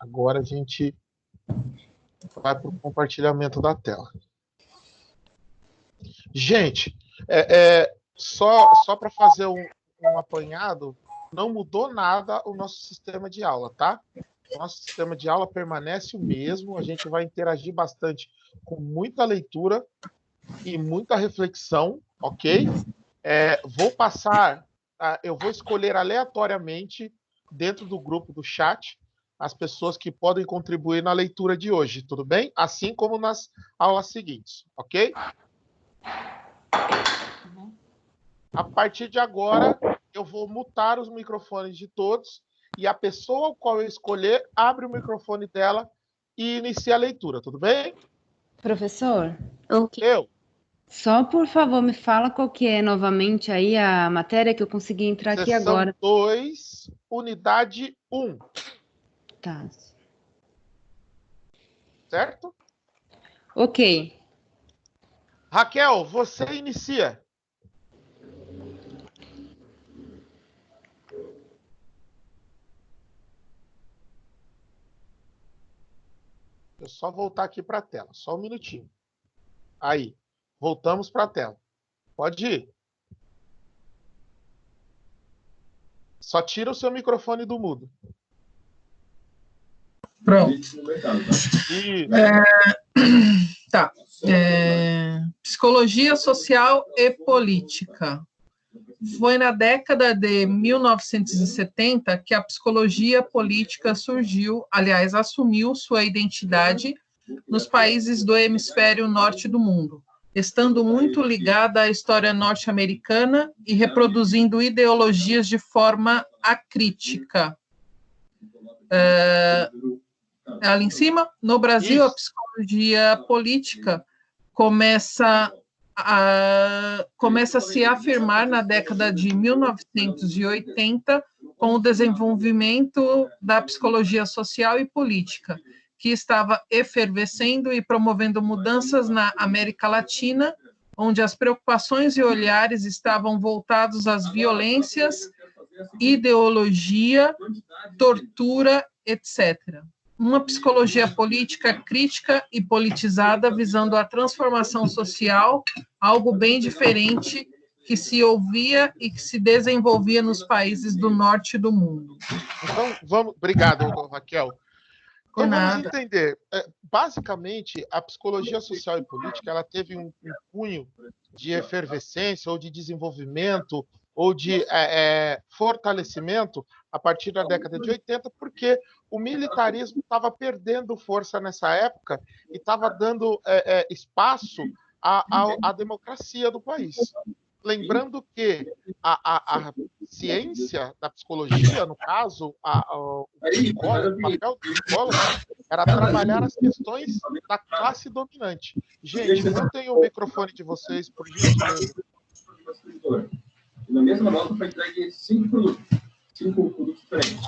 Agora a gente vai para o compartilhamento da tela. Gente, só para fazer um apanhado, não mudou nada o nosso sistema de aula, tá? Nosso sistema de aula permanece o mesmo, a gente vai interagir bastante com muita leitura e muita reflexão, ok? Eu vou escolher aleatoriamente, dentro do grupo do chat, as pessoas que podem contribuir na leitura de hoje, tudo bem? Assim como nas aulas seguintes, ok? A partir de agora, eu vou mutar os microfones de todos e a pessoa ao qual eu escolher abre o microfone dela e inicia a leitura, tudo bem? Professor, Eu. só por favor me fala qual que é novamente aí a matéria que eu consegui entrar aqui Seção agora. 2, unidade 1. Tá. Certo? Ok. Raquel, você inicia. Deixa eu só voltar aqui para a tela, só um minutinho. Aí, voltamos para a tela. Pode ir. Só tira o seu microfone do mudo. Pronto. Tá. Psicologia social e política. Foi na década de 1970 que a psicologia política surgiu, aliás, assumiu sua identidade nos países do hemisfério norte do mundo, estando muito ligada à história norte-americana e reproduzindo ideologias de forma acrítica. Ali em cima, no Brasil, a psicologia política começa a se afirmar na década de 1980 com o desenvolvimento da psicologia social e política, que estava efervescendo e promovendo mudanças na América Latina, onde as preocupações e olhares estavam voltados às violências, ideologia, tortura, etc. Uma psicologia política crítica e politizada visando a transformação social, algo bem diferente que se ouvia e que se desenvolvia nos países do norte do mundo. Então, vamos... Obrigado, Raquel. Então, vamos entender. Basicamente, a psicologia social e política ela teve um cunho de efervescência ou de desenvolvimento ou de fortalecimento a partir da década de 80, porque o militarismo estava perdendo força nessa época e estava dando espaço à democracia do país. Lembrando que a ciência da psicologia, no caso, o papel do psicólogo era trabalhar as questões da classe dominante. Gente, mutem o microfone de vocês, por gentileza. Na mesma nota foi entregue 5 produtos diferentes.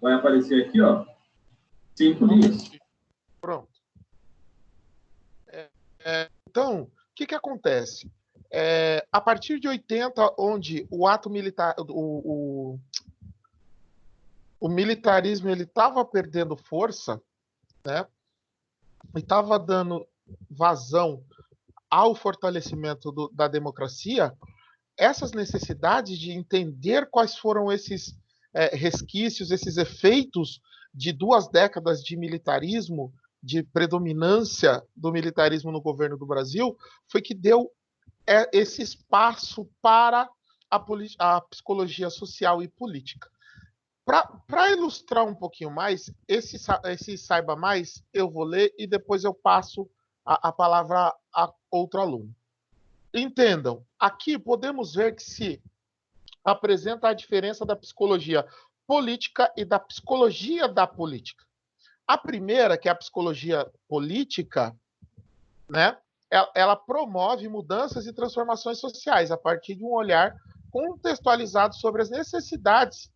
Vai aparecer aqui, ó, 5 linhas. Pronto. Então, o que acontece? A partir de 80, onde o ato militar, o militarismo ele estava perdendo força, né? E estava dando vazão ao fortalecimento da democracia, essas necessidades de entender quais foram esses resquícios, esses efeitos de 2 décadas de militarismo, de predominância do militarismo no governo do Brasil, foi que deu esse espaço para a psicologia social e política. Para ilustrar um pouquinho mais, esse Saiba Mais, eu vou ler e depois eu passo a palavra a outro aluno. Entendam, aqui podemos ver que se apresenta a diferença da psicologia política e da psicologia da política. A primeira, que é a psicologia política, né, ela promove mudanças e transformações sociais a partir de um olhar contextualizado sobre as necessidades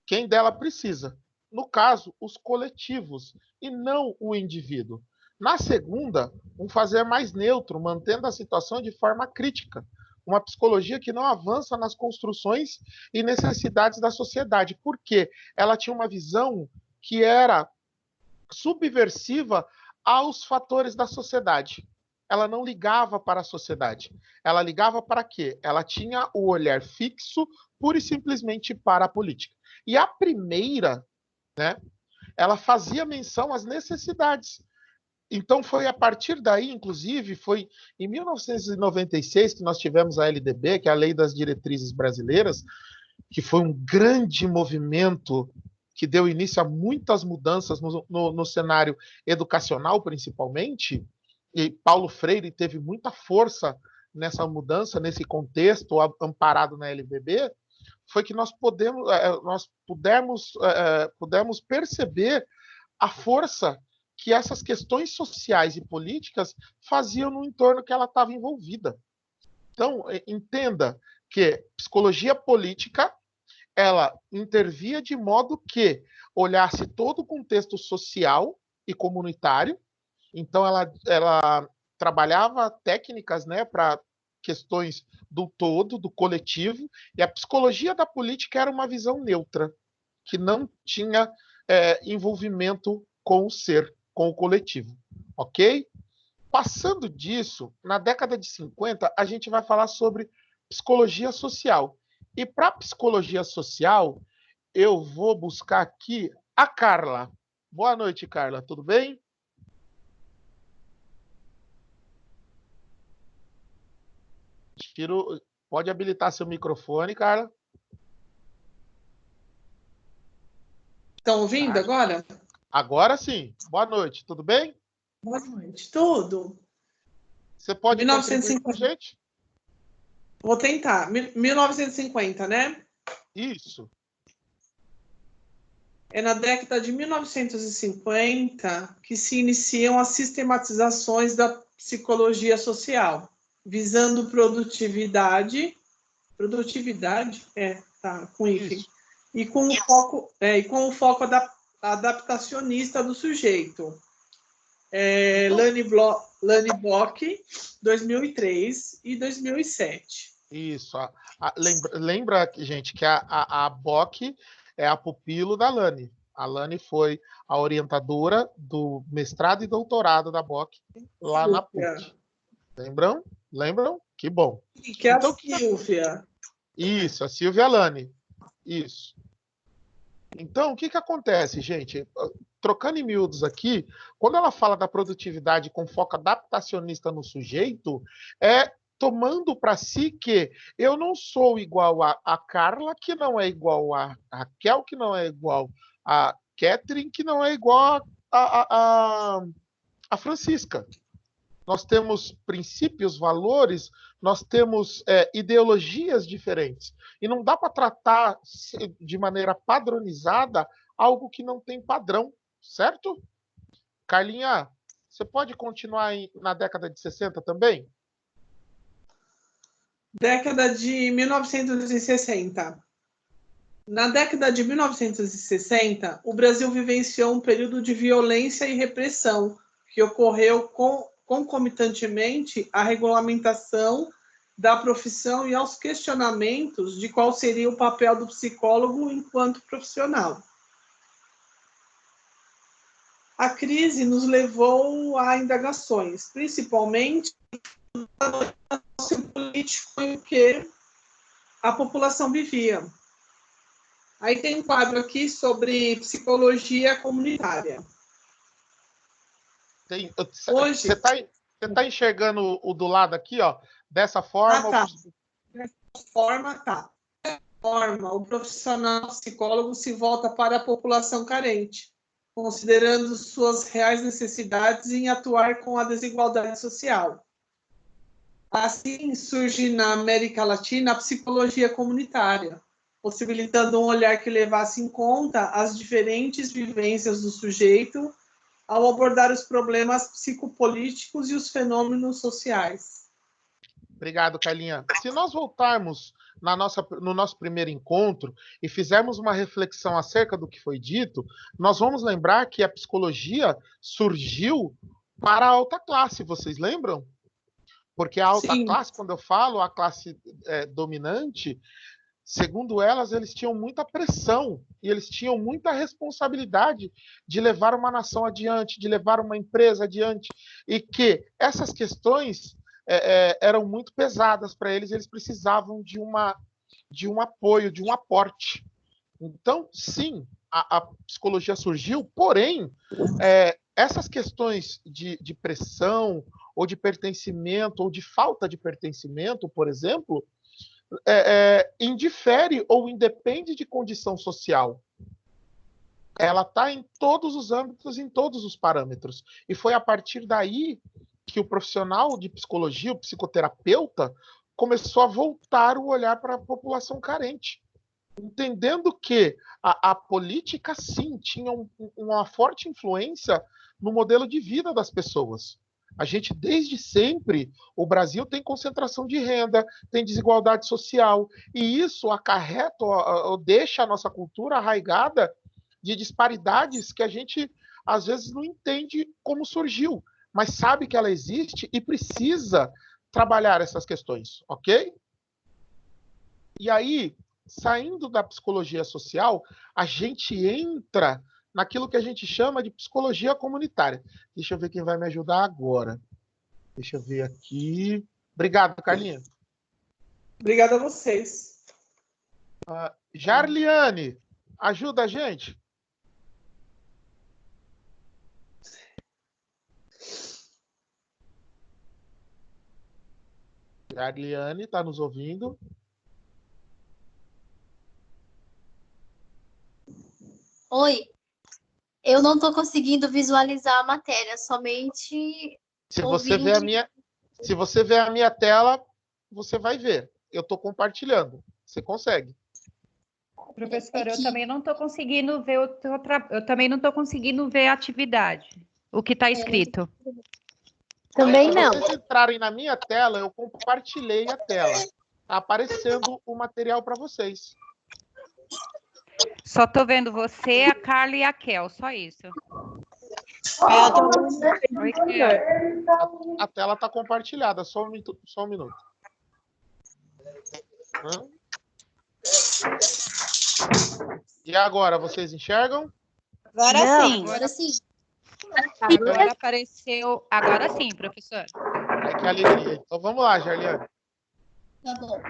quem dela precisa. No caso, os coletivos, e não o indivíduo. Na segunda, um fazer mais neutro, mantendo a situação de forma crítica. Uma psicologia que não avança nas construções e necessidades da sociedade, porque ela tinha uma visão que era subversiva aos fatores da sociedade. Ela não ligava para a sociedade. Ela ligava para quê? Ela tinha o olhar fixo, pura e simplesmente para a política. E a primeira, né, ela fazia menção às necessidades. Então foi a partir daí, inclusive, foi em 1996 que nós tivemos a LDB, que é a Lei das Diretrizes Brasileiras, que foi um grande movimento que deu início a muitas mudanças no cenário educacional, principalmente, e Paulo Freire teve muita força nessa mudança, nesse contexto, amparado na LDB, foi que nós pudemos perceber a força que essas questões sociais e políticas faziam no entorno que ela estava envolvida. Então, entenda que psicologia política ela intervia de modo que olhasse todo o contexto social e comunitário. Então, ela trabalhava técnicas, né, para questões do todo, do coletivo, e a psicologia da política era uma visão neutra, que não tinha envolvimento com o ser, com o coletivo, ok? Passando disso, na década de 50, a gente vai falar sobre psicologia social. E para psicologia social, eu vou buscar aqui a Carla. Boa noite, Carla, tudo bem? Pode habilitar seu microfone, Carla. Estão ouvindo agora? Agora sim. Boa noite, tudo bem? Boa noite. Tudo. Você pode 1950. contribuir com a gente? Vou tentar. 1950, né? Isso. É na década de 1950 que se iniciam as sistematizações da psicologia social, visando produtividade, com hífen, e com o foco adaptacionista do sujeito. Lani Bloch, 2003 e 2007. Isso. Lembra, gente, que a Bock é a pupilo da Lani. A Lani foi a orientadora do mestrado e doutorado da Bock lá na PUC. Lembram? Lembram? Que bom. Que é então, a Silvia. Isso, a Silvia Lani. Isso. Então, o que acontece, gente? Trocando em miúdos aqui, quando ela fala da produtividade com foco adaptacionista no sujeito, é tomando para si que eu não sou igual a Carla, que não é igual a Raquel, que não é igual a Catherine, que não é igual a Francisca. Nós temos princípios, valores, nós temos ideologias diferentes. E não dá para tratar de maneira padronizada algo que não tem padrão, certo? Carlinha, você pode continuar na década de 60 também? Década de 1960. Na década de 1960, o Brasil vivenciou um período de violência e repressão que ocorreu concomitantemente à regulamentação da profissão e aos questionamentos de qual seria o papel do psicólogo enquanto profissional. A crise nos levou a indagações, principalmente político em que a população vivia. Aí tem um quadro aqui sobre psicologia comunitária. Você está enxergando o do lado aqui, ó, dessa forma? Tá. Dessa forma, tá. Dessa forma, o profissional psicólogo se volta para a população carente, considerando suas reais necessidades em atuar com a desigualdade social. Assim, surge na América Latina a psicologia comunitária, possibilitando um olhar que levasse em conta as diferentes vivências do sujeito ao abordar os problemas psicopolíticos e os fenômenos sociais. Obrigado, Carlinha. Se nós voltarmos no nosso primeiro encontro e fizermos uma reflexão acerca do que foi dito, nós vamos lembrar que a psicologia surgiu para a alta classe, vocês lembram? Porque a alta classe, quando eu falo a classe dominante, Segundo elas, eles tinham muita pressão e eles tinham muita responsabilidade de levar uma nação adiante, de levar uma empresa adiante, e que essas questões eram muito pesadas para eles, eles precisavam de um apoio, de um aporte. Então, sim, a psicologia surgiu, porém, essas questões de pressão, ou de pertencimento, ou de falta de pertencimento, por exemplo, indifere ou independe de condição social. Ela está em todos os âmbitos, em todos os parâmetros. E foi a partir daí que o profissional de psicologia, o psicoterapeuta, começou a voltar o olhar para a população carente, entendendo que a política, sim, tinha uma forte influência no modelo de vida das pessoas. A gente, desde sempre, o Brasil tem concentração de renda, tem desigualdade social, e isso acarreta, ou deixa a nossa cultura arraigada de disparidades que a gente, às vezes, não entende como surgiu, mas sabe que ela existe e precisa trabalhar essas questões, ok? E aí, saindo da psicologia social, a gente entra naquilo que a gente chama de psicologia comunitária. Deixa eu ver quem vai me ajudar agora. Deixa eu ver aqui. Obrigado, Carlinha. Obrigado a vocês. Jarliane, ajuda a gente. Jarliane, está nos ouvindo? Oi, eu não estou conseguindo visualizar a matéria, somente Se você ouvindo. ver a minha tela, você vai ver. Eu estou compartilhando. Você consegue. Professor, eu também não estou conseguindo ver eu também não estou conseguindo ver a atividade, o que está escrito. Também Se não. vocês entrarem na minha tela, eu compartilhei a tela. Está aparecendo o material para vocês. Só estou vendo você, a Carla e a Kel, só isso. Oi, Kel. A tela está compartilhada. Só um minuto. E agora, vocês enxergam? Agora sim. Agora sim. Agora apareceu. Agora sim, professor. Ai, que alegria. Então vamos lá, Jarliane. Tá bom.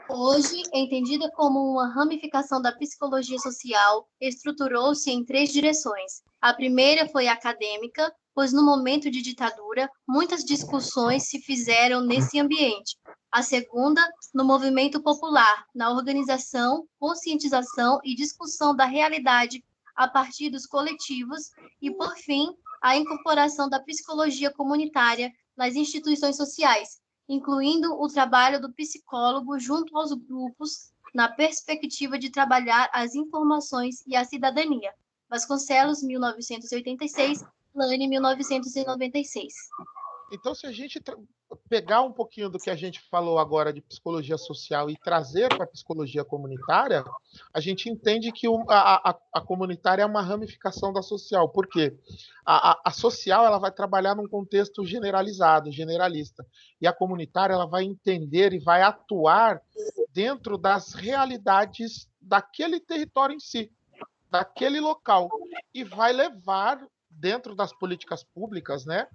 Hoje, entendida como uma ramificação da psicologia social, estruturou-se em 3 direções. A primeira foi acadêmica, pois no momento de ditadura, muitas discussões se fizeram nesse ambiente. A segunda, no movimento popular, na organização, conscientização e discussão da realidade a partir dos coletivos. E, por fim, a incorporação da psicologia comunitária nas instituições sociais, incluindo o trabalho do psicólogo junto aos grupos, na perspectiva de trabalhar as informações e a cidadania. Vasconcelos, 1986, Lane, 1996. Então, se a gente pegar um pouquinho do que a gente falou agora de psicologia social e trazer para a psicologia comunitária, a gente entende que a comunitária é uma ramificação da social. Por quê? A social ela vai trabalhar num contexto generalizado, generalista. E a comunitária ela vai entender e vai atuar dentro das realidades daquele território em si, daquele local. E vai levar dentro das políticas públicas, né?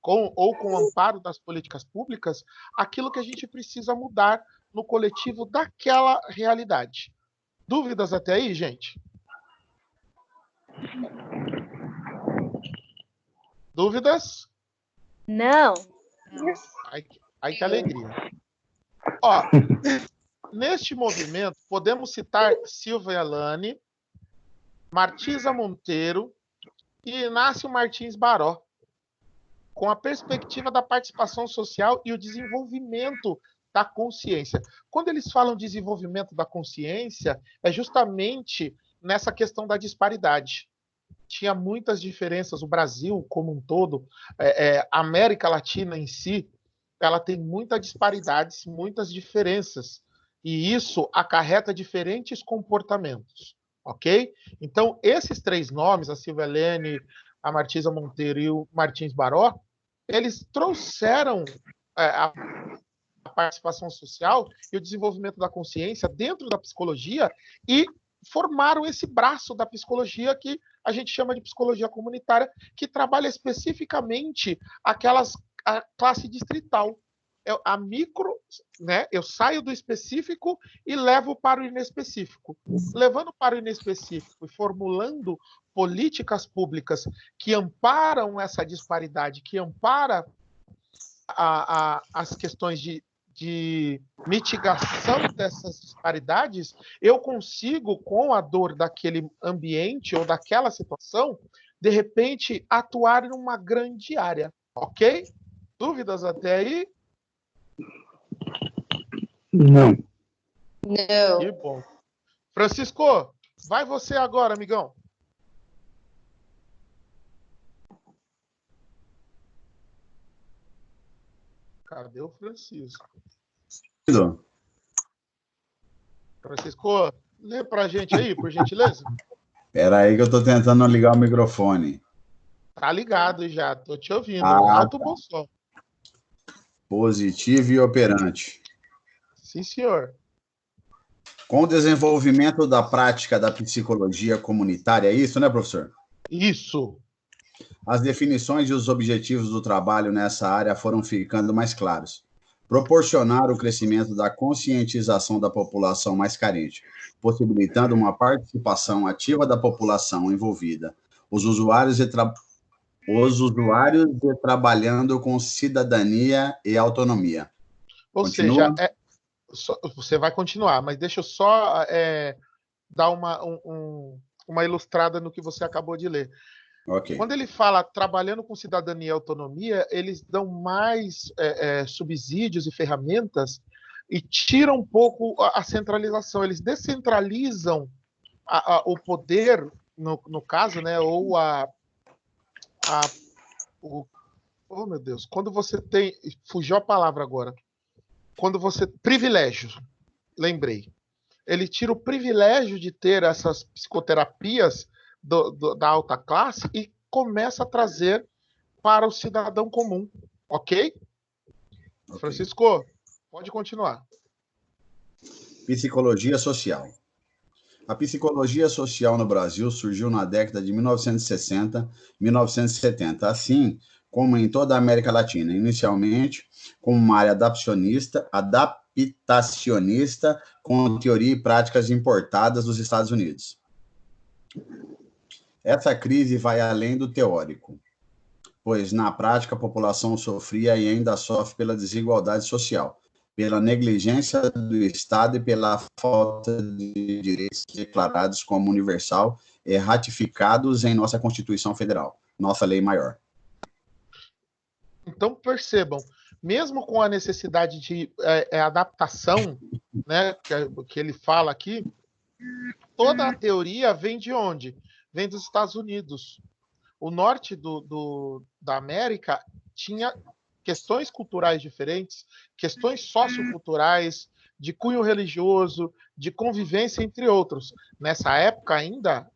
Com o amparo das políticas públicas, aquilo que a gente precisa mudar no coletivo daquela realidade. Dúvidas até aí, gente? Dúvidas? Não. Ai, que alegria. Ó, neste movimento, podemos citar Silvia Lane, Martisa Monteiro e Inácio Martins Baró, com a perspectiva da participação social e o desenvolvimento da consciência. Quando eles falam desenvolvimento da consciência, é justamente nessa questão da disparidade. Tinha muitas diferenças, o Brasil como um todo, a América Latina em si, ela tem muitas disparidades, muitas diferenças, e isso acarreta diferentes comportamentos, ok? Então, esses 3 nomes, a Silvia Lane, a Martisa Monteiro e o Martins Baró, eles trouxeram a participação social e o desenvolvimento da consciência dentro da psicologia e formaram esse braço da psicologia que a gente chama de psicologia comunitária, que trabalha especificamente a classe distrital. A micro, né? Eu saio do específico e levo para o inespecífico. Levando para o inespecífico e formulando políticas públicas que amparam essa disparidade, que amparam as questões de mitigação dessas disparidades, eu consigo, com a dor daquele ambiente ou daquela situação, de repente, atuar em uma grande área. Ok? Dúvidas até aí? Não. Não. Que bom. Francisco, vai você agora, amigão. Cadê o Francisco? Francisco, lê pra gente aí, por gentileza. Espera aí que eu tô tentando ligar o microfone. Tá ligado já, tô te ouvindo. Tá. Alto bom som. Positivo e operante. Sim, senhor. Com o desenvolvimento da prática da psicologia comunitária, é isso, né, professor? Isso. As definições e os objetivos do trabalho nessa área foram ficando mais claros. Proporcionar o crescimento da conscientização da população mais carente, possibilitando uma participação ativa da população envolvida, os usuários trabalhando com cidadania e autonomia. Ou Continua? seja, você vai continuar, mas deixa eu só dar uma ilustrada no que você acabou de ler. Ok. Quando ele fala trabalhando com cidadania e autonomia, eles dão mais subsídios e ferramentas e tiram um pouco a centralização. Eles descentralizam o poder, no caso, né, ou oh, meu Deus, quando você tem... Fugiu a palavra agora. Quando você... Privilégio, lembrei. Ele tira o privilégio de ter essas psicoterapias da alta classe e começa a trazer para o cidadão comum. Ok? Francisco, pode continuar. Psicologia social. A psicologia social no Brasil surgiu na década de 1960, 1970, assim como em toda a América Latina, inicialmente como uma área adaptacionista, com teoria e práticas importadas dos Estados Unidos. Essa crise vai além do teórico, pois na prática a população sofria e ainda sofre pela desigualdade social, pela negligência do Estado e pela falta de direitos declarados como universal e ratificados em nossa Constituição Federal, nossa lei maior. Então, percebam, mesmo com a necessidade de adaptação, né, que ele fala aqui, toda a teoria vem de onde? Vem dos Estados Unidos. O norte da América tinha questões culturais diferentes, questões socioculturais, de cunho religioso, de convivência, entre outros. Nessa época ainda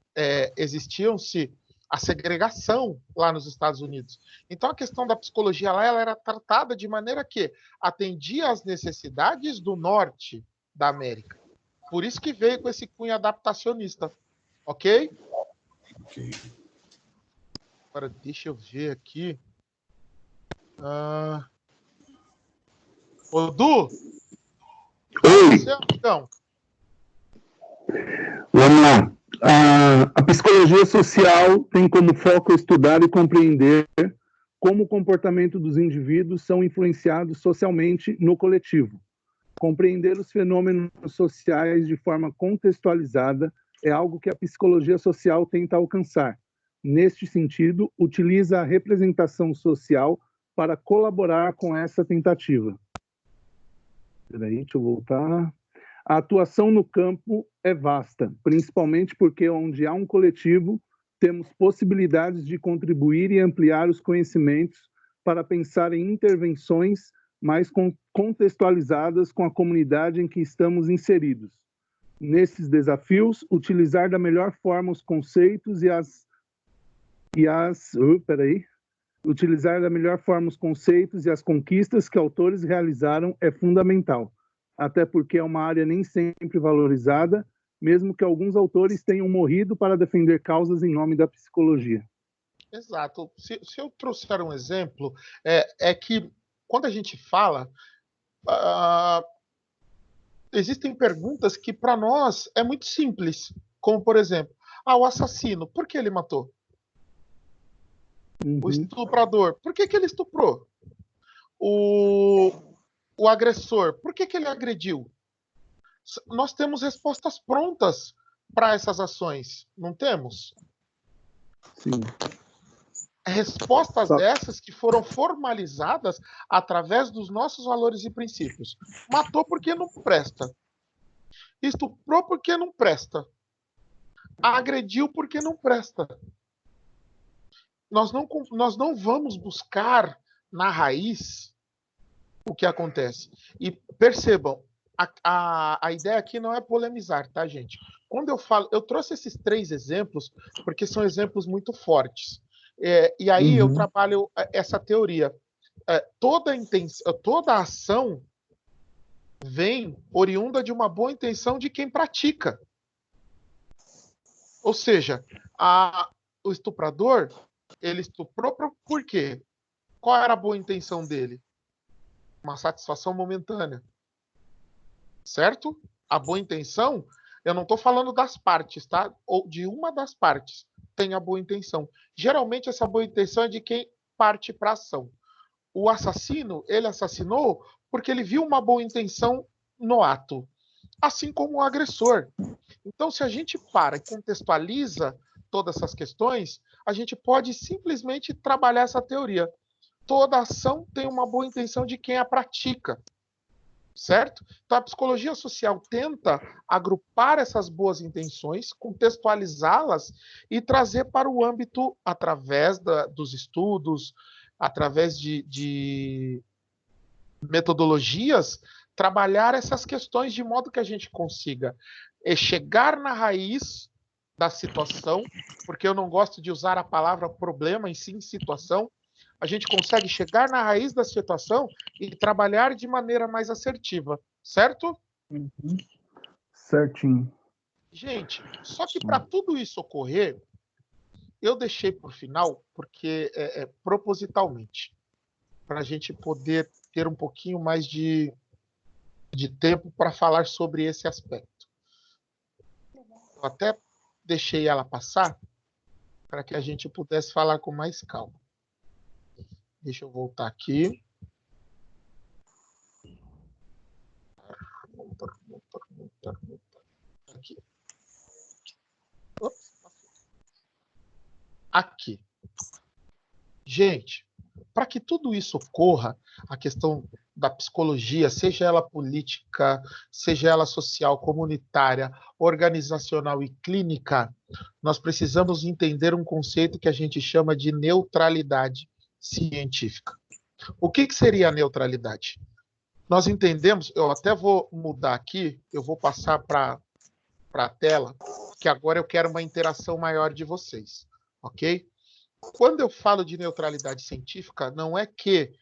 existiam-se a segregação lá nos Estados Unidos. Então a questão da psicologia lá ela era tratada de maneira que atendia às necessidades do norte da América. Por isso que veio com esse cunho adaptacionista. Ok? Ok. Agora, deixa eu ver aqui. Ô, Du? Oi. Você, então. Vamos lá. A psicologia social tem como foco estudar e compreender como o comportamento dos indivíduos são influenciados socialmente no coletivo. Compreender os fenômenos sociais de forma contextualizada é algo que a psicologia social tenta alcançar. Neste sentido, utiliza a representação social para colaborar com essa tentativa. Espera aí, deixa eu voltar. A atuação no campo é vasta, principalmente porque onde há um coletivo, temos possibilidades de contribuir e ampliar os conhecimentos para pensar em intervenções mais contextualizadas com a comunidade em que estamos inseridos. Nesses desafios, utilizar da melhor forma os conceitos e as Utilizar da melhor forma os conceitos e as conquistas que autores realizaram é fundamental, até porque é uma área nem sempre valorizada, mesmo que alguns autores tenham morrido para defender causas em nome da psicologia. Exato. Se eu trouxer um exemplo, é que quando a gente fala, existem perguntas que para nós é muito simples, como por exemplo, o assassino, por que ele matou? O estuprador, por que ele estuprou? O agressor, por que ele agrediu? Nós temos respostas prontas para essas ações, não temos? Sim. Respostas dessas que foram formalizadas através dos nossos valores e princípios. Matou porque não presta. Estuprou porque não presta. Agrediu porque não presta. Nós não vamos buscar na raiz o que acontece. E percebam, a ideia aqui não é polemizar, tá, gente? Quando eu trouxe esses 3 exemplos, porque são exemplos muito fortes. E aí eu trabalho essa teoria. Toda ação vem oriunda de uma boa intenção de quem pratica. Ou seja, o estuprador, ele estuprou por quê? Qual era a boa intenção dele? Uma satisfação momentânea. Certo? A boa intenção, eu não estou falando das partes, tá? Ou de uma das partes tem a boa intenção. Geralmente essa boa intenção é de quem parte para a ação. O assassino, ele assassinou porque ele viu uma boa intenção no ato. Assim como o agressor. Então, se a gente para e contextualiza todas essas questões, a gente pode simplesmente trabalhar essa teoria. Toda ação tem uma boa intenção de quem a pratica. Certo? Então, a psicologia social tenta agrupar essas boas intenções, contextualizá-las e trazer para o âmbito, através dos estudos, através de metodologias, trabalhar essas questões de modo que a gente consiga chegar na raiz da situação, porque eu não gosto de usar a palavra problema, em sim situação. A gente consegue chegar na raiz da situação e trabalhar de maneira mais assertiva, certo? Certinho. Gente, só que para tudo isso ocorrer, eu deixei por final, porque propositalmente, para a gente poder ter um pouquinho mais de tempo para falar sobre esse aspecto. Eu até deixei ela passar para que a gente pudesse falar com mais calma. Deixa eu voltar aqui. Aqui. Aqui. Gente, para que tudo isso ocorra, a questão da psicologia, seja ela política, seja ela social, comunitária, organizacional e clínica, nós precisamos entender um conceito que a gente chama de neutralidade científica. O que seria a neutralidade? Nós entendemos, eu até vou mudar aqui, eu vou passar para a tela, que agora eu quero uma interação maior de vocês, ok? Quando eu falo de neutralidade científica, não é que,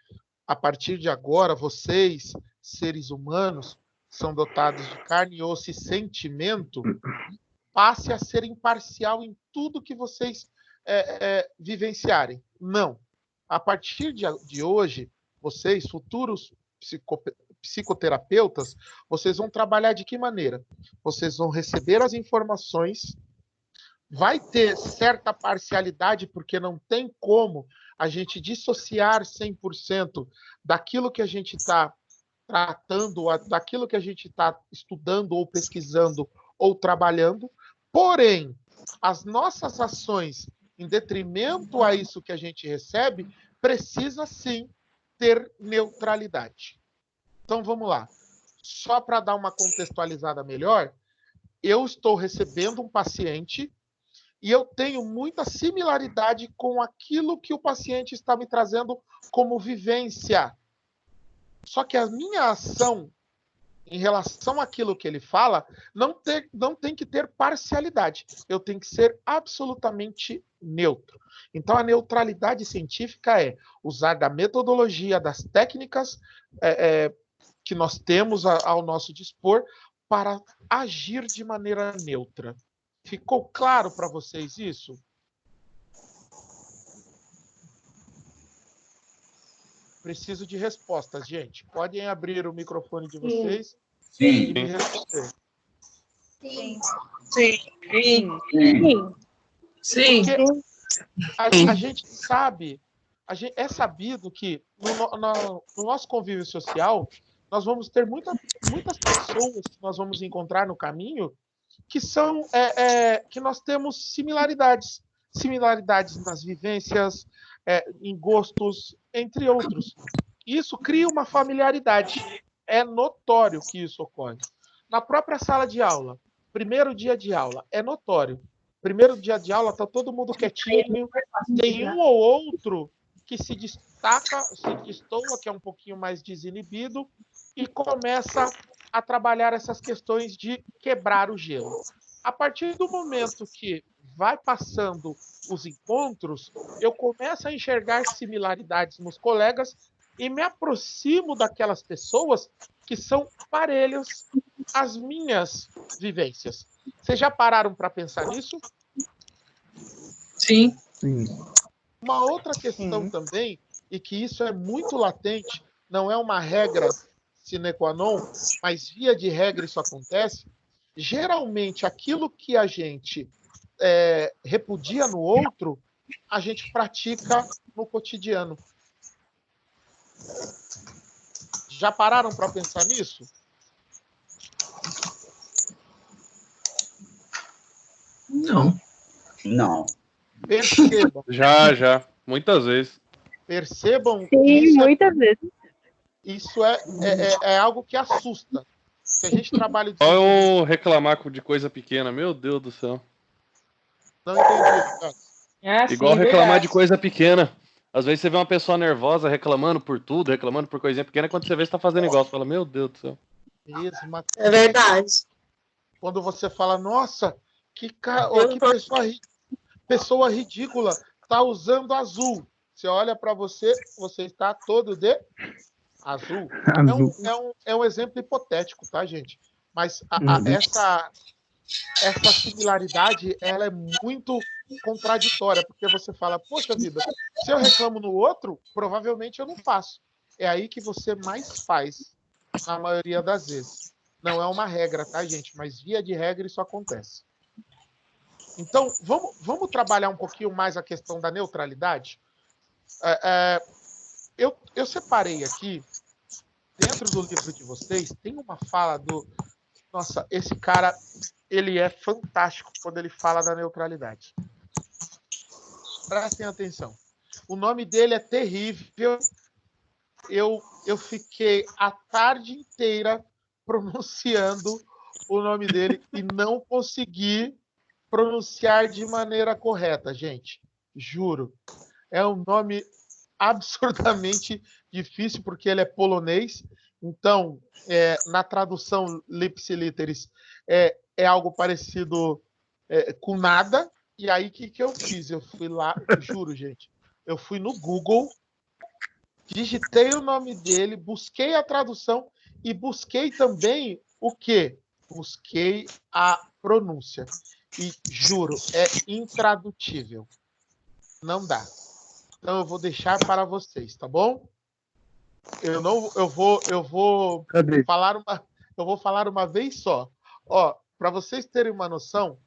a partir de agora, vocês, seres humanos, são dotados de carne, osso e sentimento, passe a ser imparcial em tudo que vocês vivenciarem. Não. A partir de hoje, vocês, futuros psicoterapeutas, vocês vão trabalhar de que maneira? Vocês vão receber as informações, vai ter certa parcialidade, porque não tem como a gente dissociar 100% daquilo que a gente está tratando, daquilo que a gente está estudando ou pesquisando ou trabalhando, porém, as nossas ações em detrimento a isso que a gente recebe, precisa sim ter neutralidade. Então vamos lá. Só para dar uma contextualizada melhor, eu estou recebendo um paciente e eu tenho muita similaridade com aquilo que o paciente está me trazendo como vivência. Só que a minha ação em relação àquilo que ele fala não tem que ter parcialidade. Eu tenho que ser absolutamente neutro. Então, a neutralidade científica é usar da metodologia, das técnicas que nós temos ao nosso dispor para agir de maneira neutra. Ficou claro para vocês isso? Preciso de respostas, gente. Podem abrir o microfone de vocês e me responder. Sim. Sim. Porque a gente sabe, é sabido que no nosso convívio social, nós vamos ter muitas pessoas que nós vamos encontrar no caminho que são que nós temos similaridades nas vivências, em gostos, entre outros. Isso cria uma familiaridade. É notório que isso ocorre. Na própria sala de aula, primeiro dia de aula, é notório. Primeiro dia de aula, está todo mundo quietinho, tem um ou outro que se destaca, se destoa, que é um pouquinho mais desinibido, e começa a trabalhar essas questões de quebrar o gelo. A partir do momento que vai passando os encontros, eu começo a enxergar similaridades nos colegas e me aproximo daquelas pessoas que são parelhas às minhas vivências. Vocês já pararam para pensar nisso? Sim. Uma outra questão também, e que isso é muito latente, não é uma regra sine qua non, mas via de regra isso acontece, geralmente aquilo que a gente repudia no outro, a gente pratica no cotidiano. Já pararam para pensar nisso? Não. Percebam. Já. Muitas vezes. Percebam. Sim, muitas vezes. Isso é algo que assusta. Se a gente trabalha... Só eu reclamar de coisa pequena, meu Deus do céu. Não entendi. Igual reclamar de coisa pequena. Às vezes você vê uma pessoa nervosa reclamando por tudo, reclamando por coisinha pequena, quando você vê, você tá fazendo igual. Você fala, meu Deus do céu. É verdade. Quando você fala, nossa, que pessoa ridícula, tá usando azul. Você olha para você está todo de azul. É um exemplo hipotético, tá, gente? Mas essa similaridade, ela é muito contraditória, porque você fala, poxa vida, se eu reclamo no outro, provavelmente eu não faço. É aí que você mais faz, na maioria das vezes. Não é uma regra, tá, gente? Mas via de regra isso acontece. Então, vamos trabalhar um pouquinho mais a questão da neutralidade? Eu separei aqui, dentro do livro de vocês, tem uma fala do... Nossa, esse cara, ele é fantástico quando ele fala da neutralidade. Prestem atenção. O nome dele é terrível. Eu fiquei a tarde inteira pronunciando o nome dele e não consegui pronunciar de maneira correta, gente. Juro. É um nome absurdamente difícil, porque ele é polonês. Então, na tradução Lipsiliteris, é algo parecido com nada. E aí, o que eu fiz? Eu fui lá, juro, gente. Eu fui no Google, digitei o nome dele, busquei a tradução e busquei também o quê? Busquei a pronúncia. E juro, é intradutível. Não dá. Então eu vou deixar para vocês, tá bom? Eu vou falar uma vez só. Ó, para vocês terem uma noção,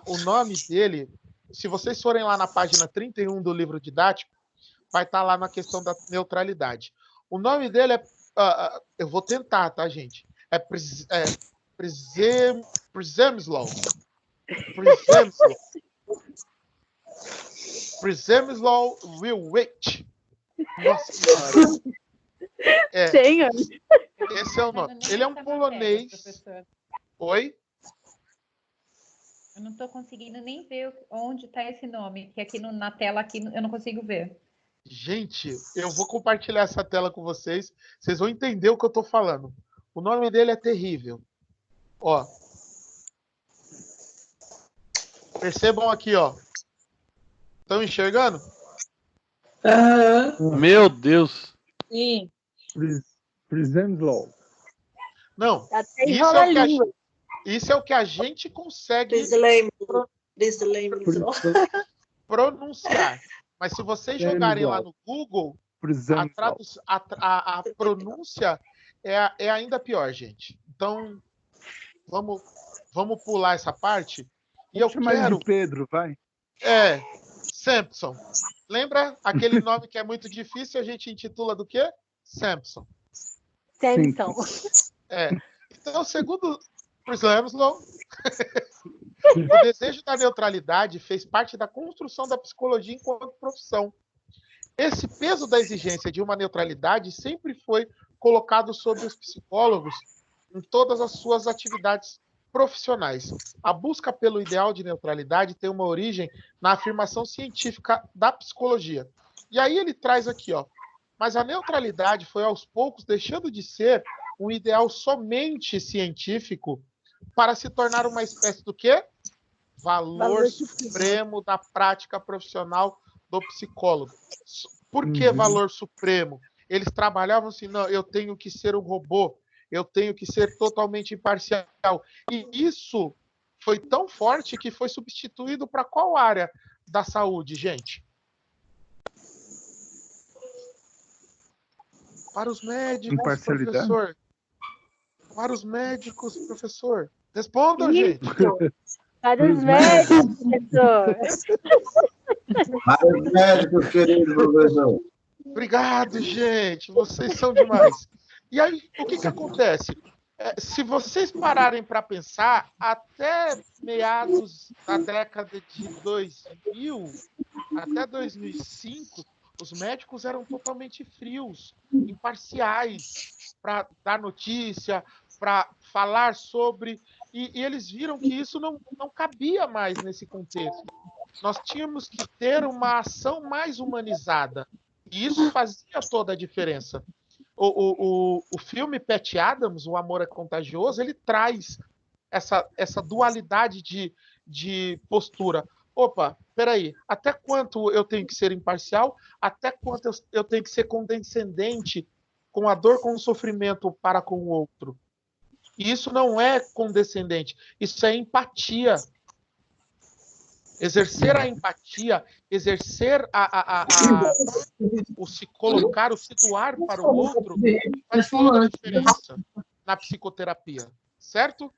o nome dele, se vocês forem lá na página 31 do livro didático, vai estar lá na questão da neutralidade. O nome dele eu vou tentar, tá, gente? Przemysław. Przemysław Wilwich. Nossa senhora. Esse é o nome. Ele é um polonês. Oi? Eu não estou conseguindo nem ver onde está esse nome, que aqui na tela aqui eu não consigo ver. Gente, eu vou compartilhar essa tela com vocês. Vocês vão entender o que eu estou falando. O nome dele é terrível. Ó. Percebam aqui, ó. Estão enxergando? Meu Deus. Sim. Present law. Não. Até Isso enrola é, a o que língua. isso é o que a gente consegue pronunciar. Mas se vocês jogarem lá no Google, Present law. a pronúncia é ainda pior, gente. Então, vamos pular essa parte. E eu Chama ele quero... de Pedro, vai. Sampson. Lembra aquele nome que é muito difícil, a gente intitula do quê? Sampson. Samson. Então, segundo Preslamslow, o desejo da neutralidade fez parte da construção da psicologia enquanto profissão. Esse peso da exigência de uma neutralidade sempre foi colocado sobre os psicólogos em todas as suas atividades profissionais. A busca pelo ideal de neutralidade tem uma origem na afirmação científica da psicologia. E aí ele traz aqui, mas a neutralidade foi aos poucos deixando de ser um ideal somente científico para se tornar uma espécie do quê? Valor supremo da prática profissional do psicólogo. Por que valor supremo? Eles trabalhavam assim, não, eu tenho que ser um robô, eu tenho que ser totalmente imparcial. E isso foi tão forte que foi substituído para qual área da saúde, gente? Para os médicos, professor. Para os médicos, professor. Respondam, gente. Para os médicos, professor. Para os médicos, querido professor. Obrigado, gente. Vocês são demais. E aí, o que acontece? Se vocês pararem para pensar, até meados da década de 2000, até 2005, os médicos eram totalmente frios, imparciais, para dar notícia, para falar sobre... E eles viram que isso não cabia mais nesse contexto. Nós tínhamos que ter uma ação mais humanizada. E isso fazia toda a diferença. O filme Patch Adams, O Amor é Contagioso, ele traz essa dualidade de postura. Opa, peraí, até quanto eu tenho que ser imparcial? Até quanto eu tenho que ser condescendente com a dor, com o sofrimento para com o outro? E isso não é condescendente, isso é empatia. Exercer a empatia, exercer o se colocar, o se doar para o outro, faz toda a diferença na psicoterapia, certo?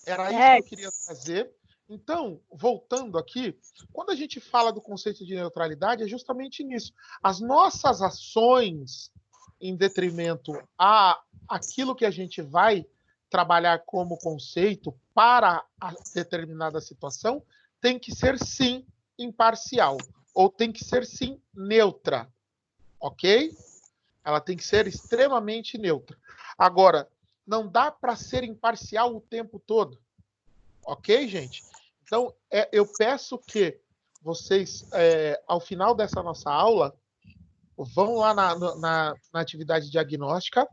Era isso que eu queria trazer. Então, voltando aqui, quando a gente fala do conceito de neutralidade, é justamente nisso. As nossas ações em detrimento a aquilo que a gente vai trabalhar como conceito para a determinada situação tem que ser, sim, imparcial. Ou tem que ser, sim, neutra. Ok? Ela tem que ser extremamente neutra. Agora, não dá para ser imparcial o tempo todo. Ok, gente? Então, eu peço que vocês, ao final dessa nossa aula, vão lá na atividade diagnóstica,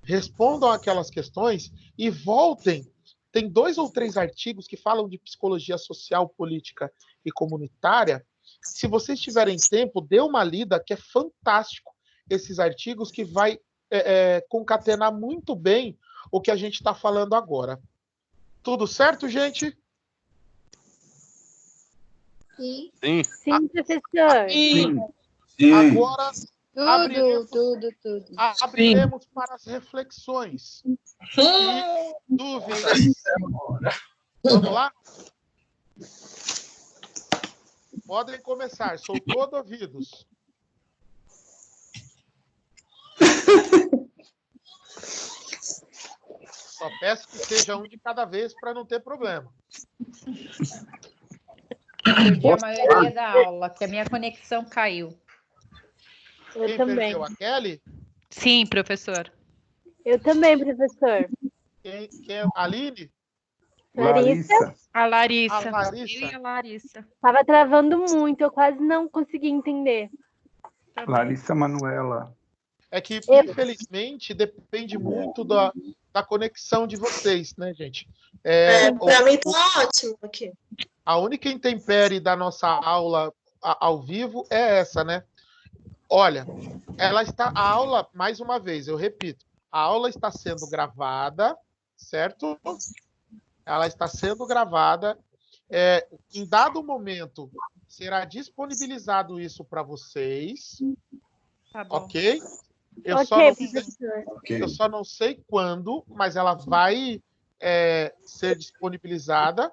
respondam aquelas questões e voltem. Tem 2 ou 3 artigos que falam de psicologia social, política e comunitária. Se vocês tiverem tempo, dê uma lida, que é fantástico esses artigos, que vai concatenar muito bem o que a gente está falando agora. Tudo certo, gente? Sim. Sim. Sim, professor. Sim. Agora, Tudo. abriremos para as reflexões e dúvidas. Vamos lá? Podem começar, sou todo ouvidos. Só peço que seja um de cada vez para não ter problema. Perdi a maioria da aula, que a minha conexão caiu. Eu Quem também. perdeu? A Kelly? Sim, professor. Eu também, professor. Quem a Aline? Larissa. A Larissa. A Larissa. Eu e a Larissa. Tava travando muito, eu quase não consegui entender. Larissa Manuela. É que, infelizmente, depende muito da conexão de vocês, né, gente? Para mim tá ótimo aqui. A única intempérie da nossa aula ao vivo é essa, né? Olha, a aula, mais uma vez, eu repito, a aula está sendo gravada, certo? Ela está sendo gravada. Em dado momento, será disponibilizado isso para vocês. Tá bom. Ok? Eu só não sei quando, mas ela vai ser disponibilizada.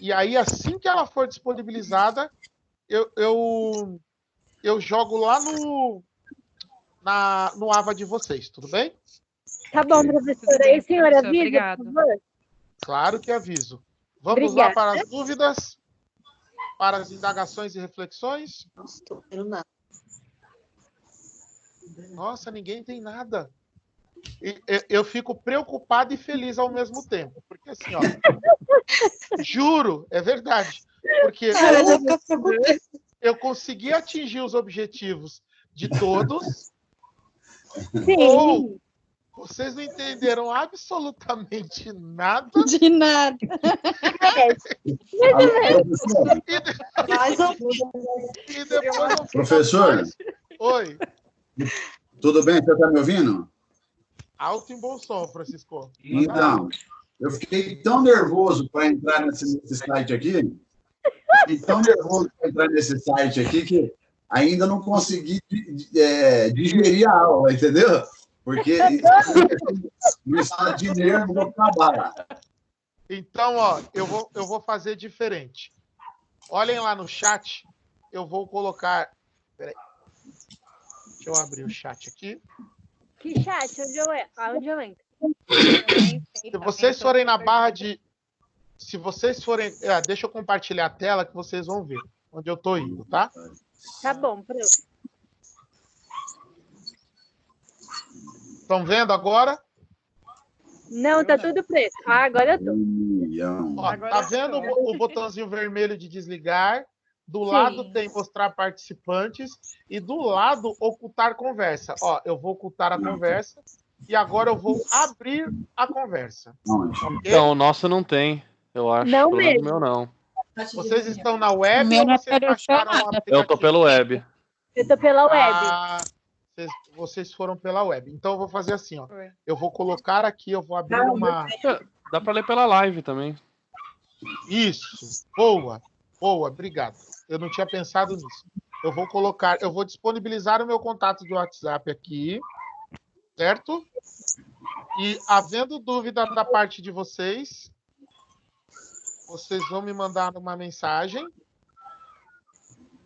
E aí, assim que ela for disponibilizada, eu jogo lá no Ava de vocês, tudo bem? Tá bom, professora. E a senhora avisa, Obrigada. por favor? Claro que aviso. Vamos Obrigada. lá para as dúvidas, para as indagações e reflexões. Não estou vendo nada. Nossa, ninguém tem nada. Eu fico preocupado e feliz ao mesmo tempo. Porque assim, ó, juro, é verdade. Porque eu consegui atingir os objetivos de todos. Sim. Ou vocês não entenderam absolutamente nada. De nada. Mais ou E depois eu Professor, Oi. tudo bem? Você está me ouvindo? Alto e bom som, Francisco. Então, eu fiquei tão nervoso para entrar nesse site aqui, que ainda não consegui digerir a aula, entendeu? Porque no estado de nervo vou acabar. Então, ó, eu vou fazer diferente. Olhem lá no chat, eu vou colocar... Peraí. Deixa eu abrir o chat aqui. Que chat? Onde eu entro? Se vocês forem na barra de... Se vocês forem... deixa eu compartilhar a tela que vocês vão ver onde eu tô indo, tá? Tá bom, prof. Estão vendo agora? Não, tá tudo preto. Ah, agora eu tô. Ó, tá vendo o botãozinho vermelho de desligar? Do lado tem mostrar participantes e do lado ocultar conversa. Ó, eu vou ocultar a conversa e agora eu vou abrir a conversa. Okay? Então, o nosso não tem, eu acho. Não Pelo menos mesmo. o meu não. Vocês estão na web Meu ou não vocês apareceu baixaram o nada. aplicativo? Eu tô pelo web. Eu tô pela web. Ah, vocês foram pela web. Então eu vou fazer assim, ó. Eu vou colocar aqui, eu vou abrir uma... Dá para ler pela live também. Isso. Boa. Boa, obrigado. Eu não tinha pensado nisso. Eu vou disponibilizar o meu contato de WhatsApp aqui, certo? E havendo dúvida da parte de vocês, vocês vão me mandar uma mensagem.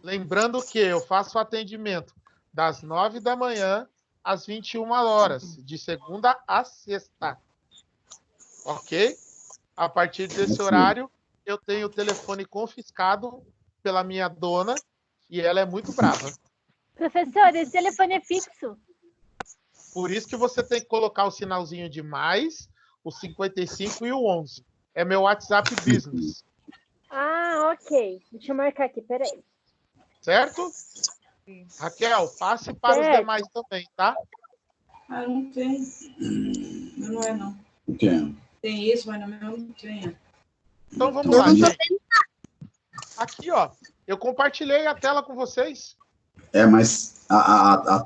Lembrando que eu faço atendimento das 9 da manhã às 21 horas, de segunda a sexta. Ok? A partir desse horário, eu tenho o telefone confiscado pela minha dona e ela é muito brava. Professor, esse telefone é fixo. Por isso que você tem que colocar o sinalzinho de mais, o 55 e o 11. É meu WhatsApp Business. Ah, ok. Deixa eu marcar aqui, peraí. Certo? Raquel, passe para os demais também, tá? Ah, não tem. Não é, não. Tem. Tem isso, mas no meu não tem. Então vamos lá, gente. Aqui, ó. Eu compartilhei a tela com vocês. Mas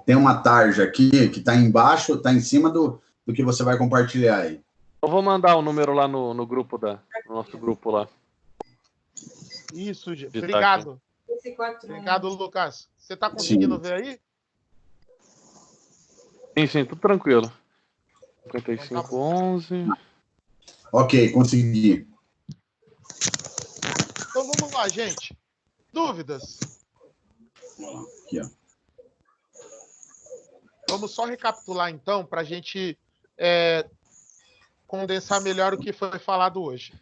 tem uma tarja aqui que está embaixo, está em cima do que você vai compartilhar aí. Eu vou mandar o número lá no grupo no nosso grupo lá. Isso, gente. Obrigado. Obrigado, Lucas. Você está conseguindo ver aí? Sim, tudo tranquilo. 55, 11. Ok, consegui. Então vamos lá, gente. Dúvidas? Aqui, ó. Vamos só recapitular, então, para a gente condensar melhor o que foi falado hoje.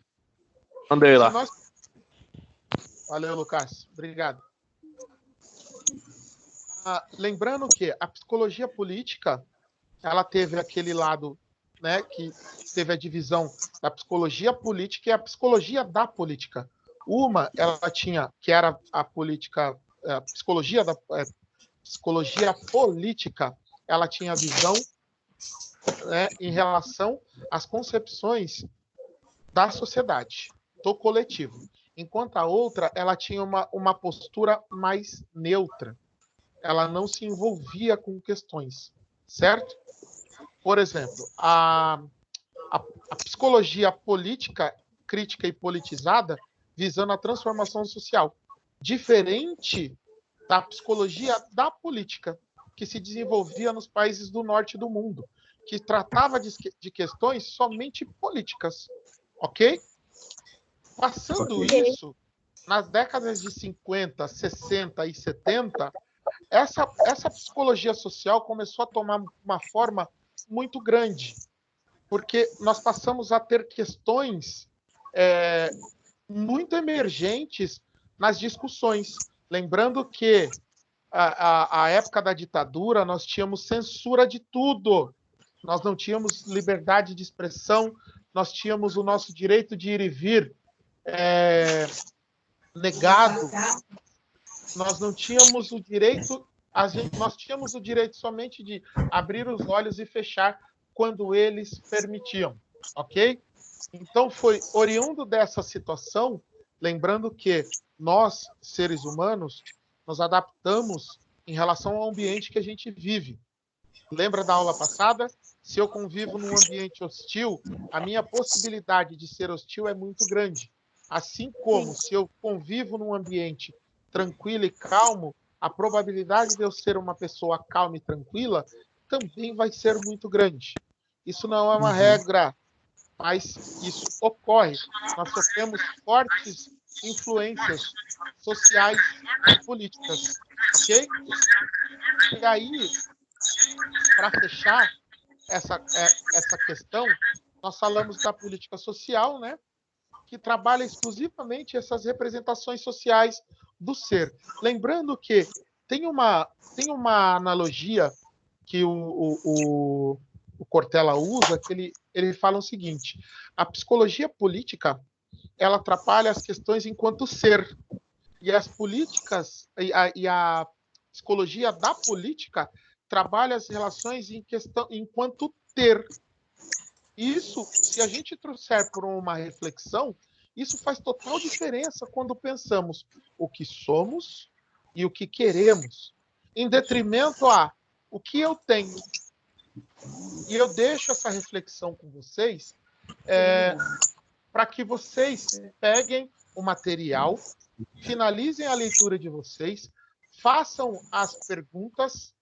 Mandei lá. Valeu, Lucas. Obrigado. Lembrando que a psicologia política, ela teve aquele lado, né, que teve a divisão da psicologia política e a psicologia da política. Uma, ela tinha, que era a política, a psicologia política, ela tinha visão, né, em relação às concepções da sociedade. do coletivo. Enquanto a outra, ela tinha uma postura mais neutra. Ela não se envolvia com questões, certo? Por exemplo, a psicologia política, crítica e politizada, visando a transformação social. Diferente da psicologia da política, que se desenvolvia nos países do norte do mundo, que tratava de questões somente políticas, ok? Passando isso, nas décadas de 50, 60 e 70, essa psicologia social começou a tomar uma forma muito grande, porque nós passamos a ter questões muito emergentes nas discussões. Lembrando que a época da ditadura, nós tínhamos censura de tudo. Nós não tínhamos liberdade de expressão, nós tínhamos o nosso direito de ir e vir negado. Nós não tínhamos o direito, nós tínhamos o direito somente de abrir os olhos e fechar quando eles permitiam, ok? Então, foi oriundo dessa situação, lembrando que nós, seres humanos, nos adaptamos em relação ao ambiente que a gente vive. Lembra da aula passada? Se eu convivo num ambiente hostil, a minha possibilidade de ser hostil é muito grande. Assim como, se eu convivo num ambiente tranquilo e calmo, a probabilidade de eu ser uma pessoa calma e tranquila também vai ser muito grande. Isso não é uma regra, mas isso ocorre. Nós sofremos fortes influências sociais e políticas, ok? E aí, para fechar essa questão, nós falamos da política social, né? Que trabalha exclusivamente essas representações sociais do ser. Lembrando que tem uma analogia que o Cortella usa, que ele fala o seguinte: a psicologia política, ela trabalha as questões enquanto ser, e as políticas e a psicologia da política trabalha as relações enquanto ter. Isso, se a gente trouxer por uma reflexão, isso faz total diferença quando pensamos o que somos e o que queremos, em detrimento a o que eu tenho. E eu deixo essa reflexão com vocês para que vocês peguem o material, finalizem a leitura de vocês, façam as perguntas,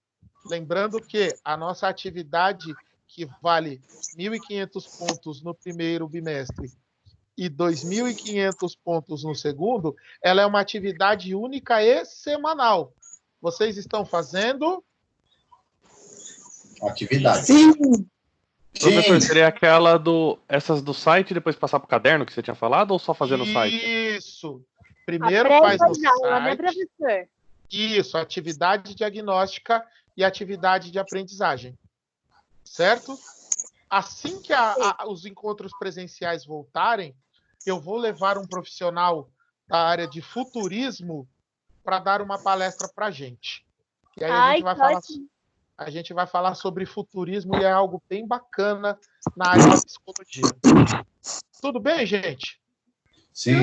lembrando que a nossa atividade, que vale 1.500 pontos no primeiro bimestre e 2.500 pontos no segundo, ela é uma atividade única e semanal. Vocês estão fazendo? Atividade. Sim. Professor, seria essas do site e depois passar para o caderno que você tinha falado, ou só fazer no site? Isso. Primeiro faz no aula, né, site. professor? Isso, atividade diagnóstica e atividade de aprendizagem. Certo? Assim que os encontros presenciais voltarem, eu vou levar um profissional da área de futurismo para dar uma palestra para a gente. E aí a gente vai falar sobre futurismo, e é algo bem bacana na área da psicologia. Tudo bem, gente? Sim.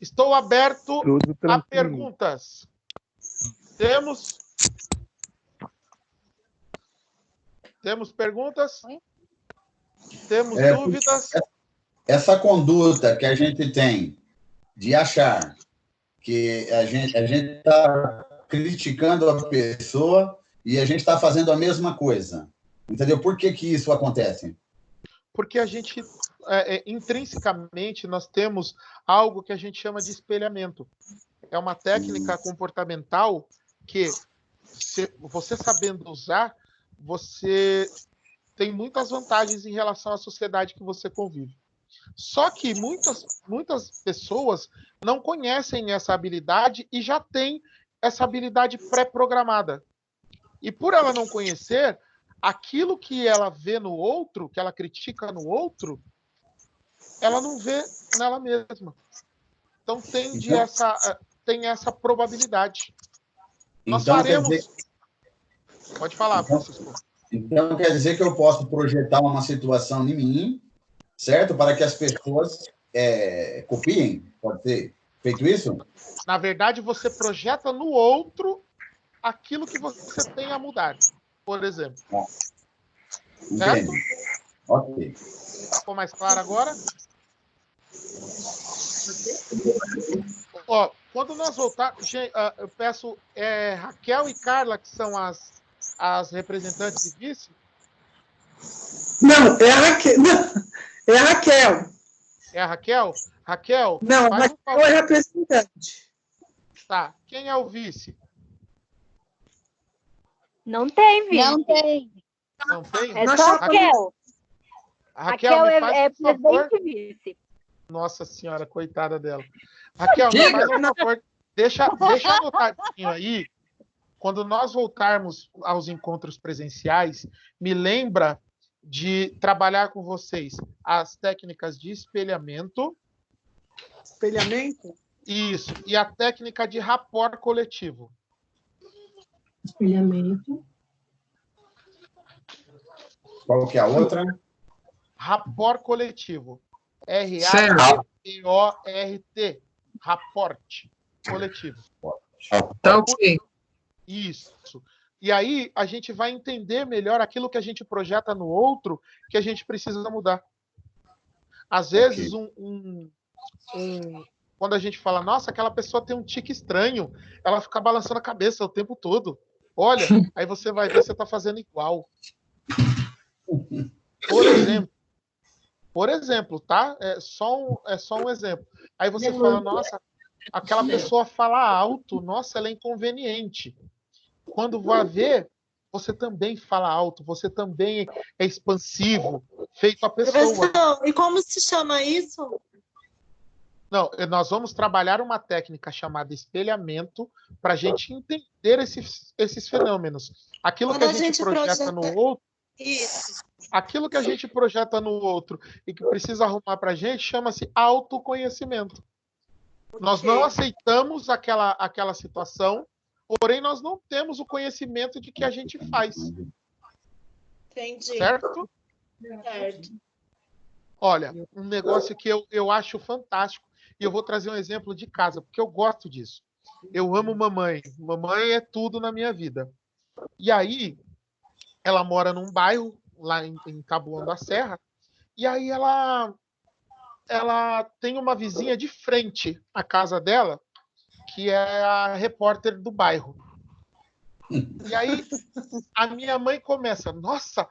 Estou aberto a perguntas. Temos perguntas? Temos dúvidas? Essa conduta que a gente tem de achar que a gente está criticando a pessoa e a gente está fazendo a mesma coisa. Entendeu? Por que isso acontece? Porque a gente, intrinsecamente, nós temos algo que a gente chama de espelhamento. É uma técnica comportamental que, você sabendo usar, você tem muitas vantagens em relação à sociedade que você convive. Só que muitas pessoas não conhecem essa habilidade e já têm essa habilidade pré-programada. E por ela não conhecer, aquilo que ela vê no outro, que ela critica no outro, ela não vê nela mesma. Então tem essa probabilidade. Nós faremos... Pode falar, Francisco. Então, quer dizer que eu posso projetar uma situação em mim, certo? Para que as pessoas copiem, pode ser feito isso? Na verdade, você projeta no outro aquilo que você tem a mudar, por exemplo. Certo? Entendi. Ok. Ficou mais claro agora? Ó, quando nós voltarmos, eu peço Raquel e Carla, que são as representantes de vice. Não, é a Raquel. Não, é a Raquel. É a Raquel? Raquel, Não, a faz Raquel é representante. Tá. Quem é o vice? Não tem, vice. Não tem. Não tem? É só Raquel. Raquel, me faz é um favor. presidente e vice. Nossa senhora, coitada dela. Raquel, me faz um favor. Deixa anotadinho aí. Quando nós voltarmos aos encontros presenciais, me lembra de trabalhar com vocês as técnicas de espelhamento. Espelhamento? Isso. E a técnica de rapport coletivo. Espelhamento. Qual que é a outra? Rapport coletivo. R-A-P-O-R-T. Rapport coletivo. Tá ok. Isso. E aí a gente vai entender melhor aquilo que a gente projeta no outro que a gente precisa mudar. Às vezes, quando a gente fala, nossa, aquela pessoa tem um tique estranho, ela fica balançando a cabeça o tempo todo. Olha, aí você vai ver, você está fazendo igual. Por exemplo, tá? É só um exemplo. Aí você fala, nossa, aquela pessoa fala alto, nossa, ela é inconveniente. Quando vai ver, você também fala alto, você também é expansivo, feito a pessoa. Professor, e como se chama isso? Não, nós vamos trabalhar uma técnica chamada espelhamento para a gente entender esses fenômenos. Aquilo Quando que a gente projeta no outro, isso. aquilo que a gente projeta no outro e que precisa arrumar para a gente chama-se autoconhecimento. Nós não aceitamos aquela situação, porém nós não temos o conhecimento de que a gente faz. Entendi. Certo? Certo. Olha, um negócio que eu acho fantástico, e eu vou trazer um exemplo de casa, porque eu gosto disso. Eu amo mamãe. Mamãe é tudo na minha vida. E aí, ela mora num bairro, lá em Taboão da Serra, e aí ela tem uma vizinha de frente à casa dela, que é a repórter do bairro. E aí, a minha mãe começa, nossa,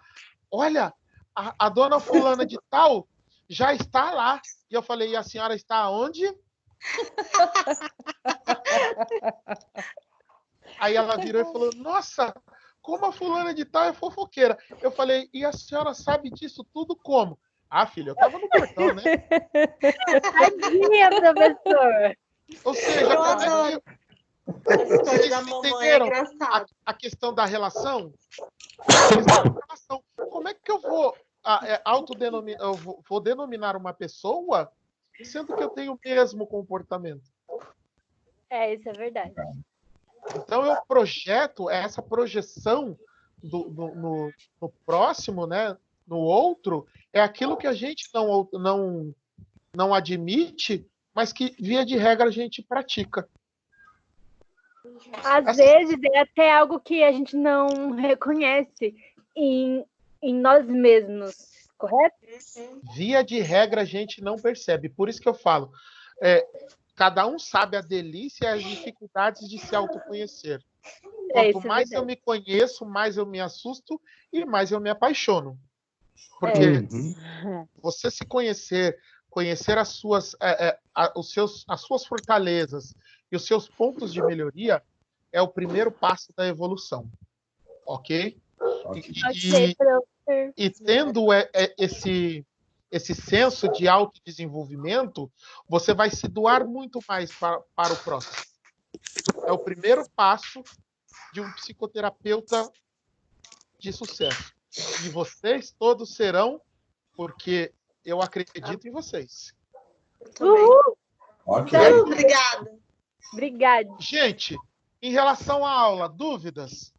olha, a dona fulana de tal já está lá. E eu falei, e a senhora está onde? Aí ela virou e falou, nossa, como a fulana de tal é fofoqueira. Eu falei, e a senhora sabe disso tudo como? Ah, filha, eu estava no portão, né? Tadinha, professor. Ou seja, vocês entenderam a questão da relação? Como é que eu vou vou denominar uma pessoa sendo que eu tenho o mesmo comportamento? Isso é verdade. Então eu projeto essa projeção no próximo, né? No outro, é aquilo que a gente não admite, mas que, via de regra, a gente pratica. Às vezes é até algo que a gente não reconhece em nós mesmos, correto? Via de regra, a gente não percebe. Por isso que eu falo, cada um sabe a delícia e as dificuldades de se autoconhecer. Quanto mais eu me conheço, mais eu me assusto e mais eu me apaixono. Porque você se conhecer as suas fortalezas e os seus pontos de melhoria é o primeiro passo da evolução. Ok? E tendo esse senso de autodesenvolvimento, você vai se doar muito mais para o próximo. É o primeiro passo de um psicoterapeuta de sucesso. E vocês todos serão, porque eu acredito em vocês. Ok. Obrigada. Obrigada. Gente, em relação à aula, dúvidas?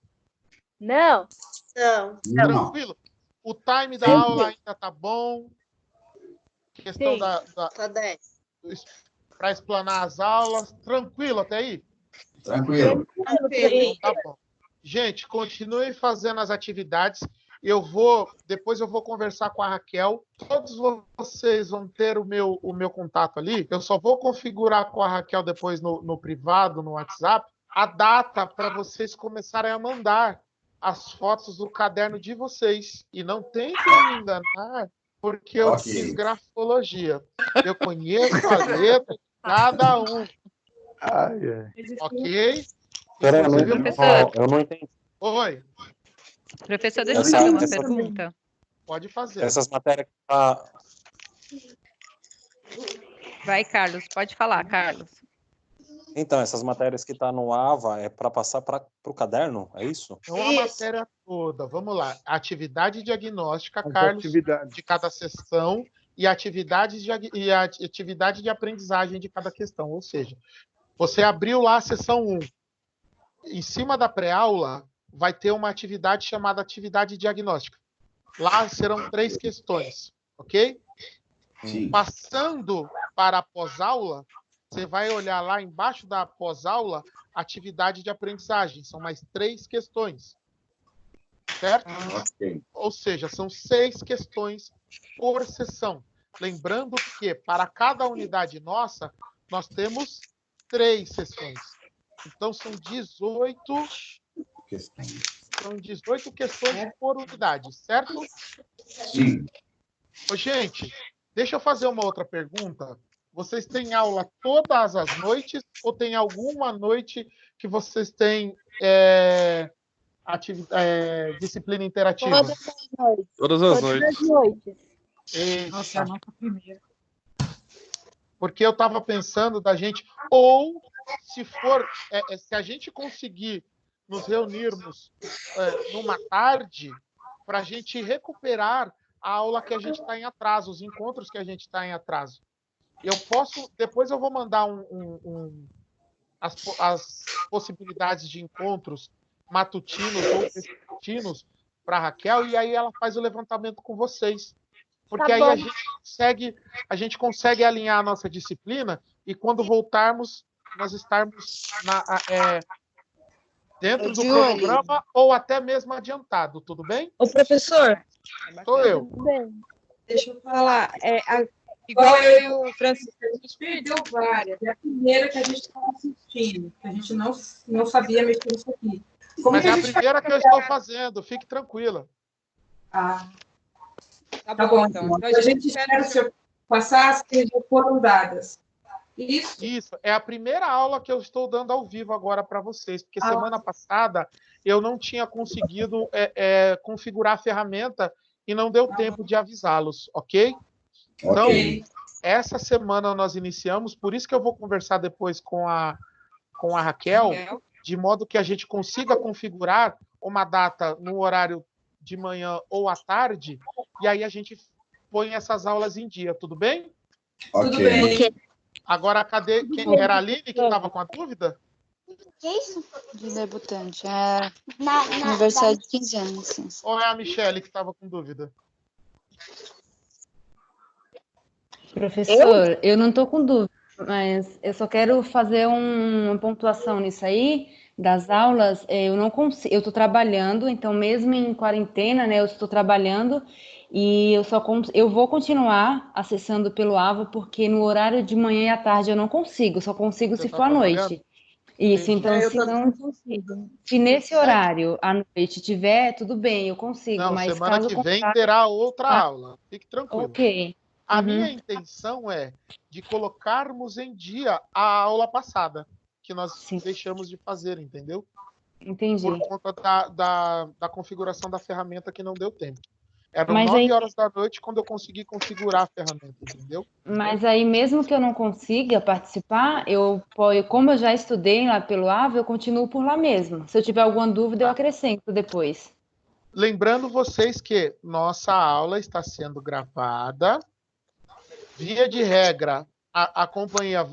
Não. Tranquilo? O time da aula ainda tá bom? questão Sim. Tá 10. para explanar as aulas, tranquilo até aí? Tranquilo. Então, tá bom. Gente, continuem fazendo as atividades. Depois eu vou conversar com a Raquel. Todos vocês vão ter o meu contato ali. Eu só vou configurar com a Raquel depois no privado, no WhatsApp, a data para vocês começarem a mandar as fotos do caderno de vocês. E não tentem me enganar, porque eu fiz grafologia. Eu conheço a letra de cada um. Ok? Peraí, Professor. eu não entendi. Oi. Professor, deixa eu fazer uma pergunta. Pode fazer. Essas matérias que tá... Vai, Carlos, pode falar, Carlos. Então, essas matérias que tá no AVA é para passar para o caderno, é isso? Não a matéria toda. Vamos lá. Atividade diagnóstica, Carlos, de cada sessão e atividade de aprendizagem de cada questão. Ou seja, você abriu lá a sessão 1. Em cima da pré-aula, vai ter uma atividade chamada atividade diagnóstica. Lá serão 3 questões, ok? Sim. Passando para a pós-aula, você vai olhar lá embaixo da pós-aula, atividade de aprendizagem. São mais 3 questões. Certo? Ok. Ou seja, são 6 questões por sessão. Lembrando que, para cada unidade nossa, nós temos 3 sessões. Então, são 18 questões por unidade, certo? Sim. Ô, gente, deixa eu fazer uma outra pergunta. Vocês têm aula todas as noites ou tem alguma noite que vocês têm disciplina interativa? Todas as noites. Todas as noites. Nossa, a nossa primeira. Porque eu estava pensando da gente, ou se a gente conseguir nos reunirmos numa tarde para a gente recuperar a aula que a gente está em atraso, os encontros que a gente está em atraso. Depois eu vou mandar as possibilidades de encontros matutinos ou vespertinos para a Raquel, e aí ela faz o levantamento com vocês. Porque aí a gente consegue alinhar a nossa disciplina e quando voltarmos, nós estarmos dentro do cronograma ou até mesmo adiantado, tudo bem? Ô, professor. Sou eu. Deixa eu falar. Igual eu e o Francisco, a gente perdeu várias. É a primeira que a gente está assistindo, que a gente não sabia mexer nisso aqui. Mas é a primeira que eu estou fazendo, fique tranquila. Tá bom, então. A gente espera o senhor passar as que já foram dadas. Isso, é a primeira aula que eu estou dando ao vivo agora para vocês, porque semana passada eu não tinha conseguido configurar a ferramenta e não deu tempo de avisá-los, ok? Então, essa semana nós iniciamos, por isso que eu vou conversar depois com a Raquel, de modo que a gente consiga configurar uma data no horário de manhã ou à tarde, e aí a gente põe essas aulas em dia, tudo bem? Tudo bem. Agora, cadê? Era a Aline que estava com a dúvida? Que isso? De debutante. É aniversário de 15 anos. Sim. Ou é a Michele que estava com dúvida? Professor, eu não estou com dúvida, mas eu só quero fazer uma pontuação nisso aí, das aulas. Eu não consigo, eu estou trabalhando, então mesmo em quarentena, né, eu estou trabalhando e eu vou continuar acessando pelo AVA, porque no horário de manhã e à tarde eu não consigo, só consigo se for à noite. Isso, então se nesse horário à noite tiver, tudo bem, eu consigo. Não, mas semana caso que vem contrário... terá outra aula, fique tranquilo. Ok. A minha intenção é de colocarmos em dia a aula passada, que nós deixamos de fazer, entendeu? Entendi. Por conta da configuração da ferramenta que não deu tempo. Eram 9 horas da noite quando eu consegui configurar a ferramenta, entendeu? Mas aí, mesmo que eu não consiga participar, como eu já estudei lá pelo AVA, eu continuo por lá mesmo. Se eu tiver alguma dúvida, eu acrescento depois. Lembrando vocês que nossa aula está sendo gravada. Via de regra, a companhia,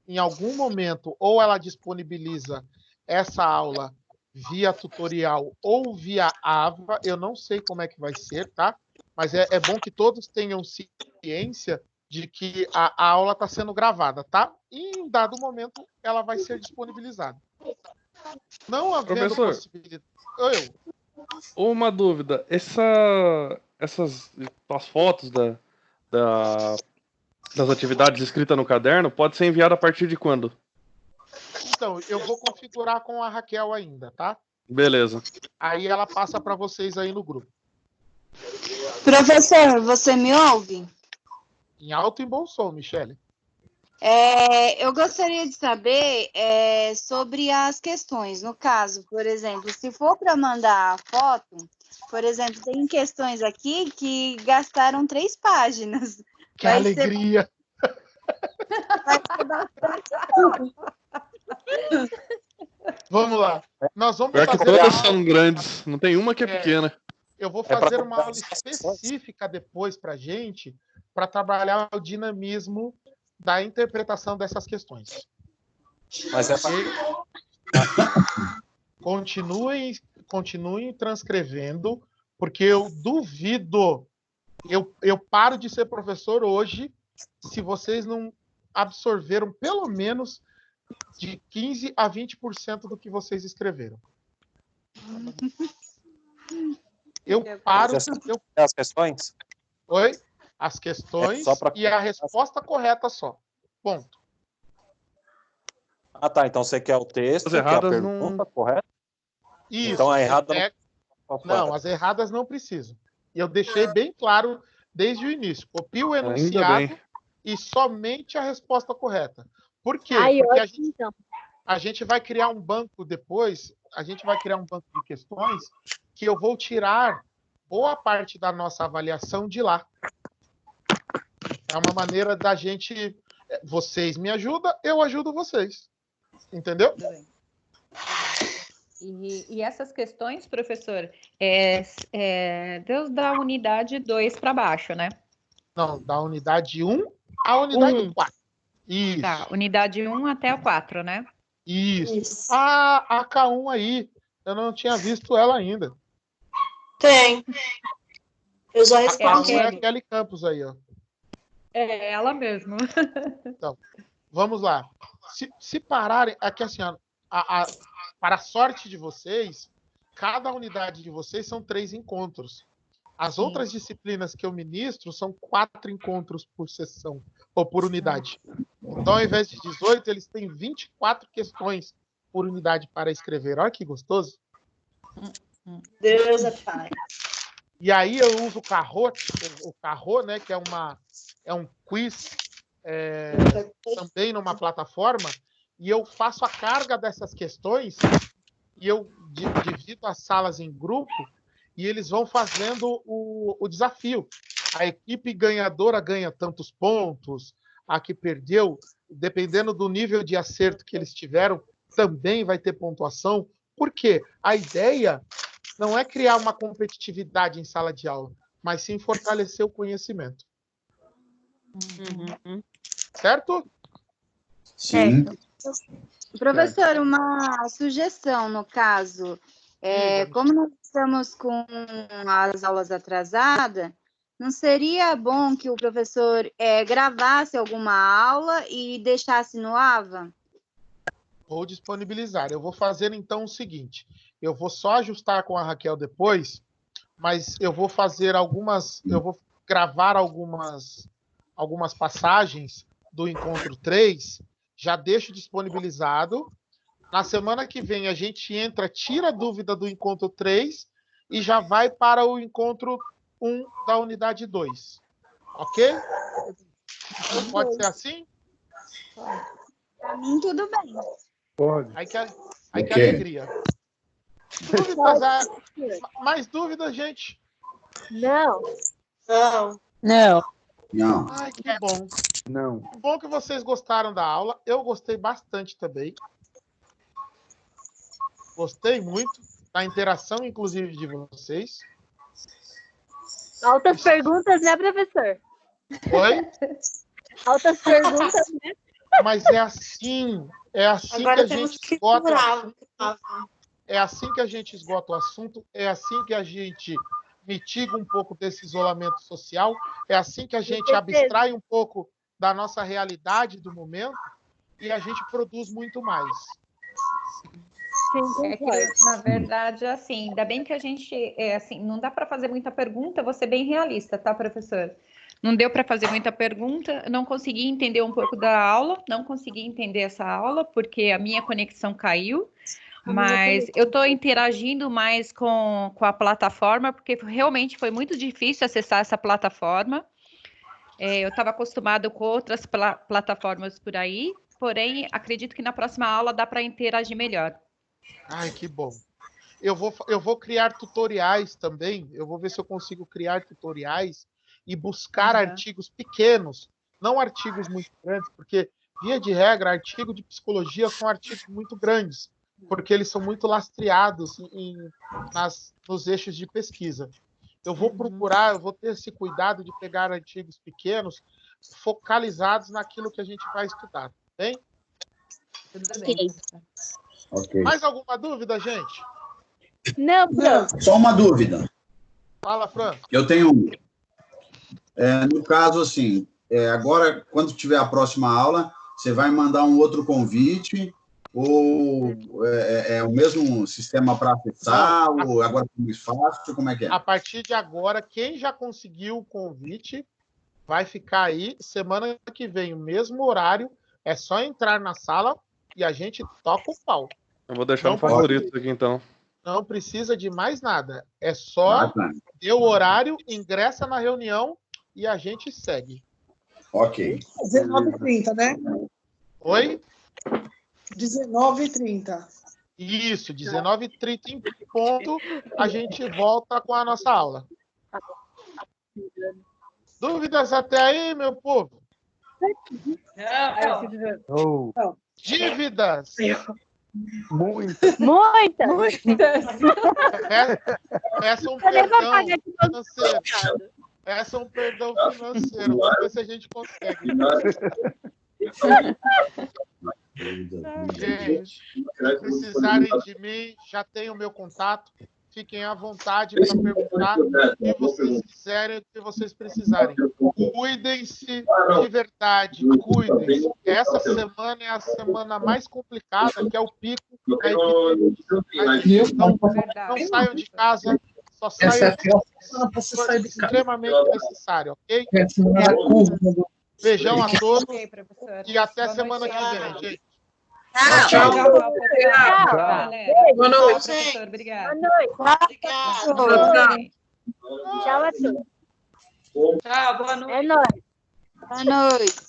em algum momento, ou ela disponibiliza essa aula via tutorial ou via AVA, eu não sei como é que vai ser, tá? Mas é bom que todos tenham ciência de que a aula está sendo gravada, tá? E em dado momento ela vai ser disponibilizada. Não havendo Professor. possibilidade. Uma dúvida. Essas as fotos das atividades escritas no caderno pode ser enviada a partir de quando? Então, eu vou configurar com a Raquel ainda, tá? Beleza. Aí ela passa para vocês aí no grupo. Professor, você me ouve? Em alto e bom som, Michele. Eu gostaria de saber sobre as questões. No caso, por exemplo, se for para mandar a foto, por exemplo, tem questões aqui que gastaram 3 páginas. Que alegria! Vai ser bastante. Vamos lá. Nós vamos Pior que fazer todas são grandes, não tem uma que é pequena. Eu vou fazer uma aula específica depois para gente, para trabalhar o dinamismo da interpretação dessas questões. Mas Continuem transcrevendo, porque eu duvido. Eu paro de ser professor hoje se vocês não absorveram pelo menos de 15% a 20% do que vocês escreveram. Eu paro. As questões? Oi? As questões e a resposta correta só. Ponto. Ah, tá. Então você quer o texto, quer a pergunta correta? Isso. Então a errada não, as erradas não precisam. E eu deixei bem claro desde o início. Copie o enunciado e somente a resposta correta. Por quê? Porque a gente vai criar um banco depois, a gente vai criar um banco de questões que eu vou tirar boa parte da nossa avaliação de lá. É uma maneira da gente... Vocês me ajudam, eu ajudo vocês. Entendeu? E essas questões, professor, Deus da unidade 2 para baixo, né? Não, da unidade 1 à unidade 4. Isso. Tá, unidade 1 até a 4, né? Isso. A K1 aí, eu não tinha visto ela ainda. Tem. Eu já respondi. É a Kelly Campos aí, ó. É ela mesma. Então, vamos lá. Se pararem, aqui assim, para a sorte de vocês, cada unidade de vocês são 3 encontros. As outras disciplinas que eu ministro são 4 encontros por sessão, ou por unidade. Então, ao invés de 18, eles têm 24 questões por unidade para escrever. Olha que gostoso. Deus é pai. E aí eu uso o Kahoot, né, que é um quiz também numa plataforma, e eu faço a carga dessas questões e eu divido as salas em grupo e eles vão fazendo o desafio. A equipe ganhadora ganha tantos pontos, a que perdeu, dependendo do nível de acerto que eles tiveram, também vai ter pontuação. Por quê? A ideia não é criar uma competitividade em sala de aula, mas sim fortalecer o conhecimento. Certo? Sim. Professor, uma sugestão no caso. Como nós estamos com as aulas atrasadas, não seria bom que o professor gravasse alguma aula e deixasse no AVA? Vou disponibilizar. Eu vou fazer então o seguinte. Eu vou só ajustar com a Raquel depois, mas eu vou fazer eu vou gravar algumas passagens do encontro 3, já deixo disponibilizado. Na semana que vem a gente tira a dúvida do encontro 3 e já vai para o encontro 1 da unidade 2. Ok? Então, pode ser assim? Para mim, tudo bem. Pode. Aí que alegria. Dúvidas? Mais dúvidas, gente? Não. Ai, que bom. Não. Bom que vocês gostaram da aula. Eu gostei bastante também. Gostei muito da interação, inclusive, de vocês. Altas perguntas, né, professor? Oi? Altas perguntas, né? Mas é assim Agora que a gente esgota o assunto. É assim que a gente esgota o assunto, é assim que a gente mitiga um pouco desse isolamento social, é assim que a gente abstrai um pouco da nossa realidade do momento e a gente produz muito mais. É que, na verdade, assim, ainda bem que a gente, assim, não dá para fazer muita pergunta, vou ser bem realista, tá, professor? Não deu para fazer muita pergunta, não consegui entender um pouco da aula, não consegui entender essa aula, porque a minha conexão caiu, mas eu estou interagindo mais com a plataforma, porque realmente foi muito difícil acessar essa plataforma. Eu estava acostumado com outras plataformas por aí, porém, acredito que na próxima aula dá para interagir melhor. Ai, que bom. Eu vou criar tutoriais também. Eu vou ver se eu consigo criar tutoriais e buscar artigos pequenos, não artigos muito grandes, porque, via de regra, artigo de psicologia são artigos muito grandes, porque eles são muito lastreados nos eixos de pesquisa. Eu vou procurar, eu vou ter esse cuidado de pegar artigos pequenos, focalizados naquilo que a gente vai estudar, bem? Tudo bem. Ok. Mais alguma dúvida, gente? Não, Fran. Só uma dúvida. Fala, Fran. Eu tenho no caso, assim, agora, quando tiver a próxima aula, você vai mandar um outro convite, ou é o mesmo sistema para acessar, ou agora é mais fácil, como é que é? A partir de agora, quem já conseguiu o convite vai ficar aí semana que vem, o mesmo horário, é só entrar na sala e a gente toca o pau. Eu vou deixar no favorito aqui, então. Não precisa de mais nada. É só ter o horário, ingressa na reunião e a gente segue. Ok. 19h30, né? Oi? 19h30. Isso, 19h30 em ponto, a gente volta com a nossa aula. Dúvidas até aí, meu povo? Não. Dívidas? Muitas. Peça um perdão financeiro. Peça um perdão financeiro. Vamos ver se a gente consegue. Gente, se precisarem de mim, já tem o meu contato. Fiquem à vontade para perguntar o que vocês quiserem, o que vocês precisarem. Cuidem-se de verdade, cuidem-se. Essa semana é a semana mais complicada, que é o pico da epidemia. Não saiam de casa, só saiam extremamente necessário, ok? Beijão a todos e até semana que vem, gente. Tchau. Boa noite, professor. Obrigada. Boa noite. Tchau a todos. Tchau, boa noite. É nóis. Boa noite.